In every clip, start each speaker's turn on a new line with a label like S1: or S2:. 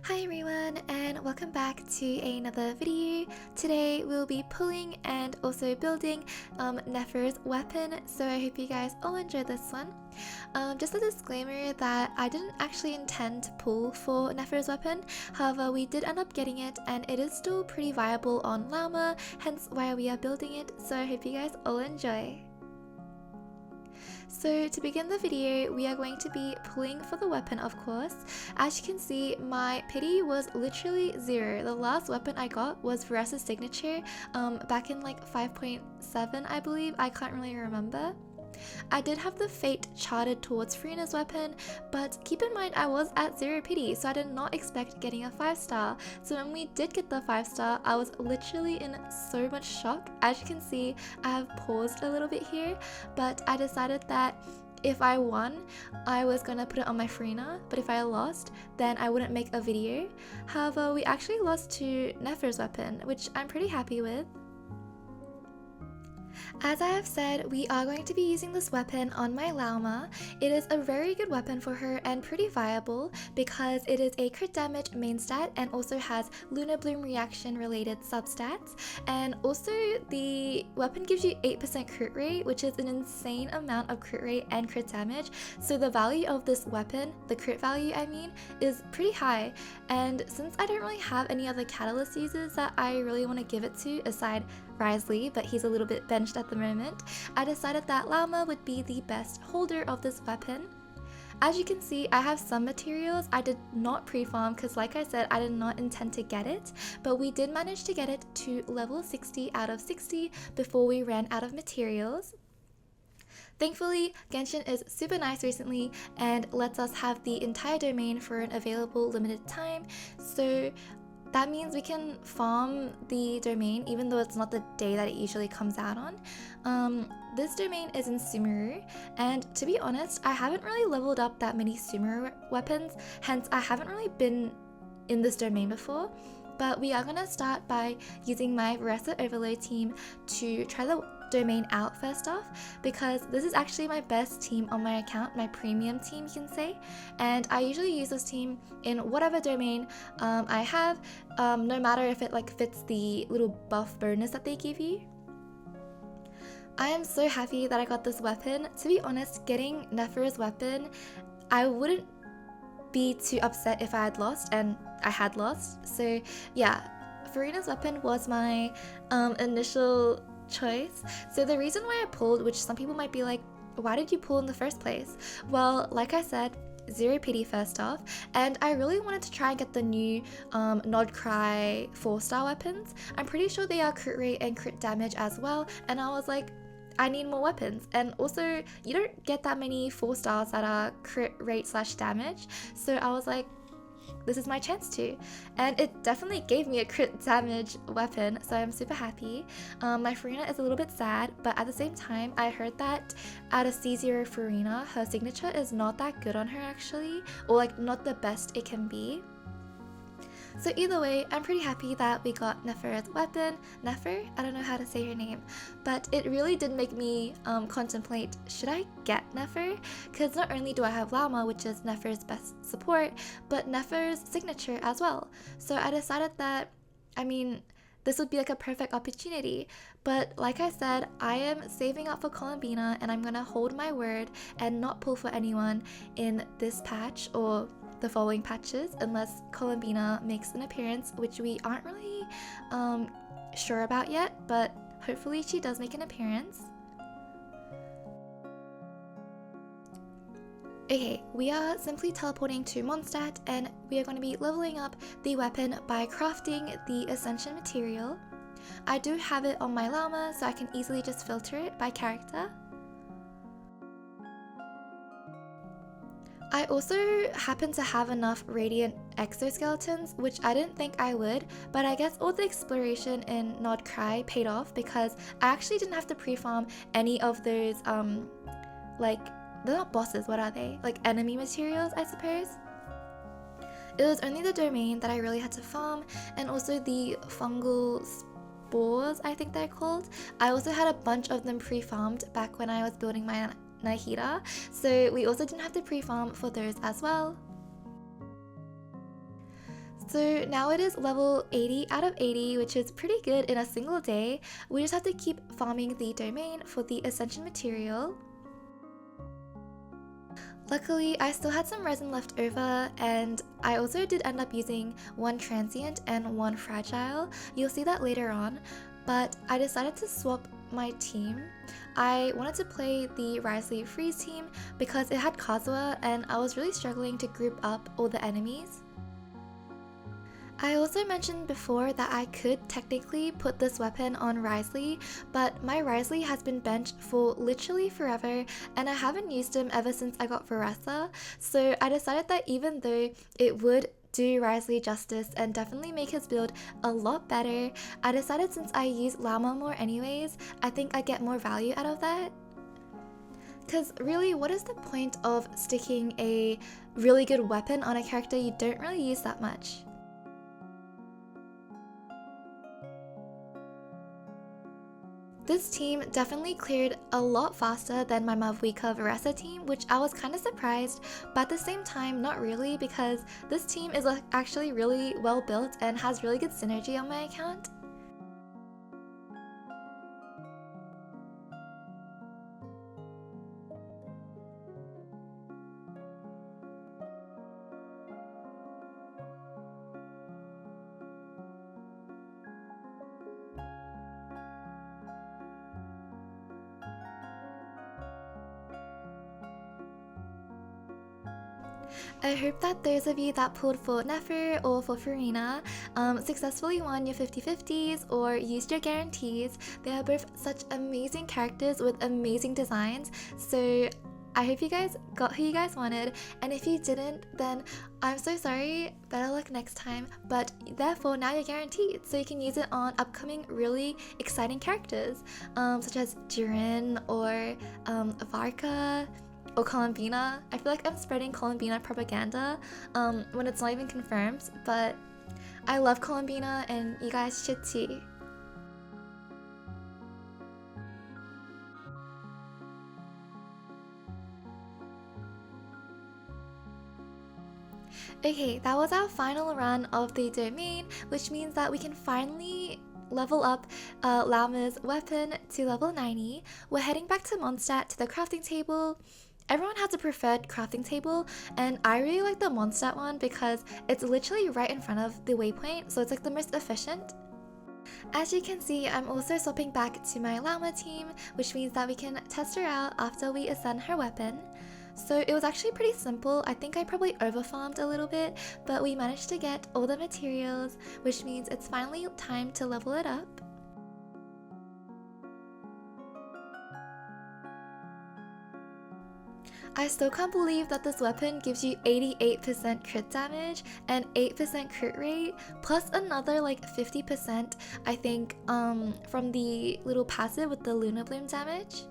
S1: Hi everyone, and welcome back to another video. Today we'll be pulling and also building Nefer's weapon, so I hope you guys all enjoy this one. Just a disclaimer that I didn't actually intend to pull for Nefer's weapon, however we did end up getting it and it is still pretty viable on Lauma, hence why we are building it, so I hope you guys all enjoy. So to begin the video, we are going to be pulling for the weapon, of course. As you can see, my pity was literally 0. The last weapon I got was Varessa's signature back in like 5.7, I believe. I can't really remember. I did have the fate charted towards Furina's weapon, but keep in mind I was at 0 pity, so I did not expect getting a 5-star. So when we did get the 5-star, I was literally in so much shock. As you can see, I have paused a little bit here, but I decided that if I won, I was gonna put it on my Furina, but if I lost, then I wouldn't make a video. However, we actually lost to Nefer's weapon, which I'm pretty happy with. As I have said, we are going to be using this weapon on my Lauma. It is a very good weapon for her and pretty viable because it is a crit damage main stat and also has Lunar Bloom reaction related substats, and also the weapon gives you 8% crit rate, which is an insane amount of crit rate and crit damage, so the value of this weapon, the crit value I mean, is pretty high. And since I don't really have any other catalyst users that I really want to give it to aside Risley, but he's a little bit benched at the moment, I decided that Lauma would be the best holder of this weapon. As you can see, I have some materials I did not pre-farm because like I said, I did not intend to get it, but we did manage to get it to level 60 out of 60 before we ran out of materials. Thankfully, Genshin is super nice recently and lets us have the entire domain for an available limited time, so that means we can farm the domain even though it's not the day that it usually comes out on. This domain is in Sumeru, and to be honest, I haven't really leveled up that many Sumeru weapons, hence I haven't really been in this domain before. But we are going to start by using my Varessa Overload team to try the domain out first off, because this is actually my best team on my account, my premium team you can say, and I usually use this team in whatever domain I have, no matter if it like fits the little buff bonus that they give you. I am so happy that I got this weapon. To be honest, getting Nefer's weapon, I wouldn't be too upset if I had lost, and I had lost. So yeah, Furina's weapon was my initial choice. So the reason why I pulled, which some people might be like, why did you pull in the first place? Well, like I said, 0 pity first off, and I really wanted to try and get the new Nod Cry 4-star weapons. I'm pretty sure they are crit rate and crit damage as well, and I was like, I need more weapons. And also, you don't get that many 4-stars that are crit rate / damage, so I was like, this is my chance to, and it definitely gave me a crit damage weapon, so I'm super happy. My Furina is a little bit sad, but at the same time, I heard that out of C0 Furina, her signature is not that good on her actually, or like not the best it can be. So either way, I'm pretty happy that we got Nefer's weapon. Nefer? I don't know how to say her name, but it really did make me contemplate, should I get Nefer? Because not only do I have Lauma, which is Nefer's best support, but Nefer's signature as well. So I decided that, I mean, this would be like a perfect opportunity. But like I said, I am saving up for Columbina and I'm gonna hold my word and not pull for anyone in this patch or the following patches unless Columbina makes an appearance, which we aren't really sure about yet, but hopefully she does make an appearance. Okay, we are simply teleporting to Mondstadt and we are going to be leveling up the weapon by crafting the Ascension material. I do have it on my Lauma, so I can easily just filter it by character. I also happen to have enough Radiant exoskeletons, which I didn't think I would, but I guess all the exploration in Nod Cry paid off because I actually didn't have to pre-farm any of those, like, they're not bosses, what are they? Like enemy materials, I suppose? It was only the domain that I really had to farm, and also the fungal spores, I think they're called. I also had a bunch of them pre-farmed back when I was building my Nahida, so we also didn't have to pre-farm for those as well. So now it is level 80 out of 80, which is pretty good in a single day. We just have to keep farming the domain for the ascension material. Luckily, I still had some resin left over, and I also did end up using one transient and one fragile. You'll see that later on, but I decided to swap my team. I wanted to play the Risley Freeze team because it had Kazuha, and I was really struggling to group up all the enemies. I also mentioned before that I could technically put this weapon on Risley, but my Risley has been benched for literally forever and I haven't used him ever since I got Varessa, so I decided that even though it would do Risley justice and definitely make his build a lot better, I decided since I use lauma more anyways, I think I get more value out of that. Because really, what is the point of sticking a really good weapon on a character you don't really use that much? This team definitely cleared a lot faster than my Mavwika Varessa team, which I was kind of surprised, but at the same time not really, because this team is actually really well built and has really good synergy on my account. I hope that those of you that pulled for Nefer or for Farina successfully won your 50/50s or used your guarantees. They are both such amazing characters with amazing designs, so I hope you guys got who you guys wanted, and if you didn't, then I'm so sorry, better luck next time, but therefore now you're guaranteed, so you can use it on upcoming really exciting characters, such as Jiren or Varka, or Columbina. I feel like I'm spreading Columbina propaganda when it's not even confirmed, but I love Columbina and you guys should too. Okay, that was our final run of the domain, which means that we can finally level up Lauma's weapon to level 90. We're heading back to Mondstadt to the crafting table. Everyone has a preferred crafting table, and I really like the Mondstadt one because it's literally right in front of the waypoint, so it's like the most efficient. As you can see, I'm also swapping back to my Lauma team, which means that we can test her out after we ascend her weapon. So it was actually pretty simple. I think I probably overfarmed a little bit, but we managed to get all the materials, which means it's finally time to level it up. I still can't believe that this weapon gives you 88% crit damage and 8% crit rate, plus another like 50% I think from the little passive with the Luna Bloom damage.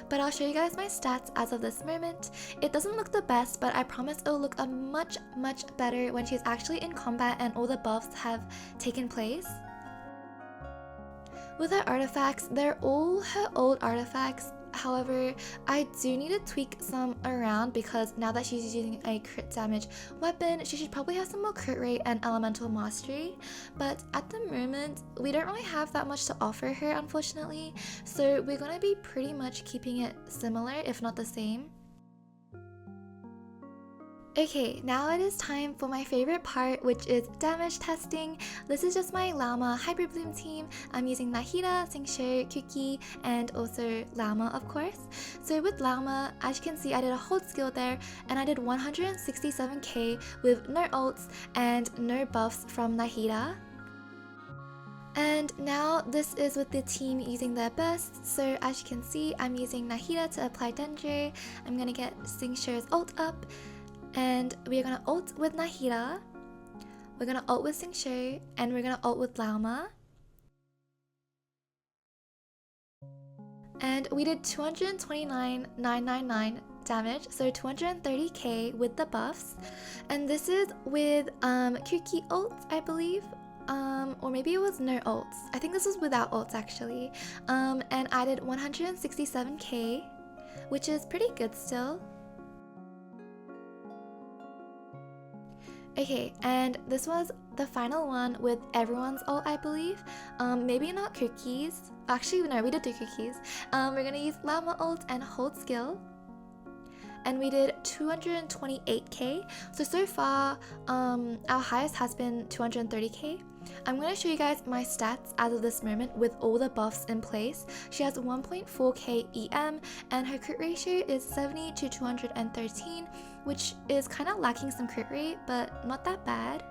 S1: But I'll show you guys my stats as of this moment. It doesn't look the best, but I promise it'll look a much better when she's actually in combat and all the buffs have taken place. With her artifacts, they're all her old artifacts. However, I do need to tweak some around because now that she's using a crit damage weapon, she should probably have some more crit rate and elemental mastery. But at the moment, we don't really have that much to offer her, unfortunately. So we're gonna be pretty much keeping it similar, if not the same. Okay, now it is time for my favorite part, which is damage testing. This is just my Lauma Hyper Bloom team. I'm using Nahida, Singsho, Kuki, and also Lauma, of course. So with Lauma, as you can see, I did a hold skill there, and I did 167k with no ults and no buffs from Nahida. And now this is with the team using their bursts. So as you can see, I'm using Nahida to apply Dendro. I'm gonna get Singsho's ult up. And we're gonna ult with Nahida, we're gonna ult with Singsho, and we're gonna ult with Lauma. And we did 229,999 damage, so 230k with the buffs. And this is with Kuki ult, I believe. Or maybe it was no ults. I think this was without ults actually. And I did 167k, which is pretty good still. Okay, and this was the final one with everyone's ult, I believe. Maybe not cookies. Actually, no, we did do cookies. We're gonna use lauma ult and hold skill. And we did 228k. So far, our highest has been 230k. I'm going to show you guys my stats as of this moment with all the buffs in place. She has 1.4k EM and her crit ratio is 70 to 213, which is kind of lacking some crit rate, but not that bad.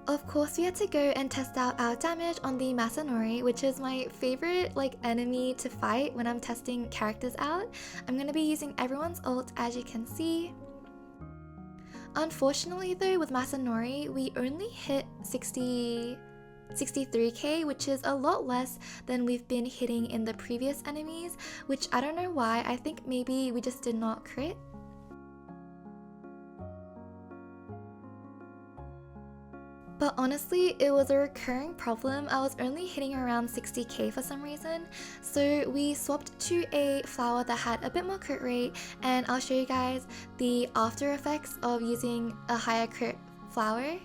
S1: Of course, we had to go and test out our damage on the Masanori, which is my favorite enemy to fight when I'm testing characters out. I'm going to be using everyone's ult, as you can see. Unfortunately though, with Masanori, we only hit 63k, which is a lot less than we've been hitting in the previous enemies, which I don't know why. I think maybe we just did not crit. But honestly, it was a recurring problem. I was only hitting around 60k for some reason. So we swapped to a flower that had a bit more crit rate, and I'll show you guys the after effects of using a higher crit flower.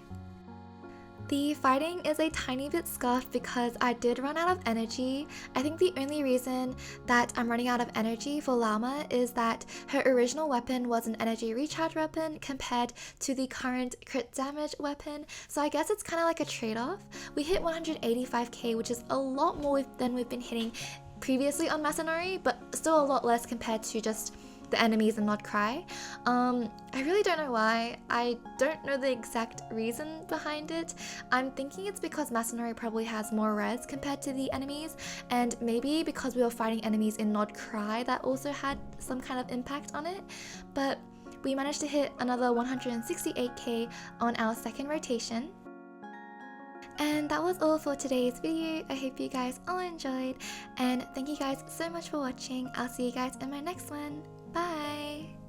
S1: The fighting is a tiny bit scuffed because I did run out of energy. I think the only reason that I'm running out of energy for Lauma is that her original weapon was an energy recharge weapon compared to the current crit damage weapon. So I guess it's kind of like a trade-off. We hit 185k, which is a lot more than we've been hitting previously on Masanori, but still a lot less compared to just the enemies and not cry. I really don't know why. I don't know the exact reason behind it. I'm thinking it's because Masanori probably has more res compared to the enemies, and maybe because we were fighting enemies in not cry that also had some kind of impact on it. But we managed to hit another 168k on our second rotation. And that was all for today's video. I hope you guys all enjoyed, and thank you guys so much for watching. I'll see you guys in my next one. Bye!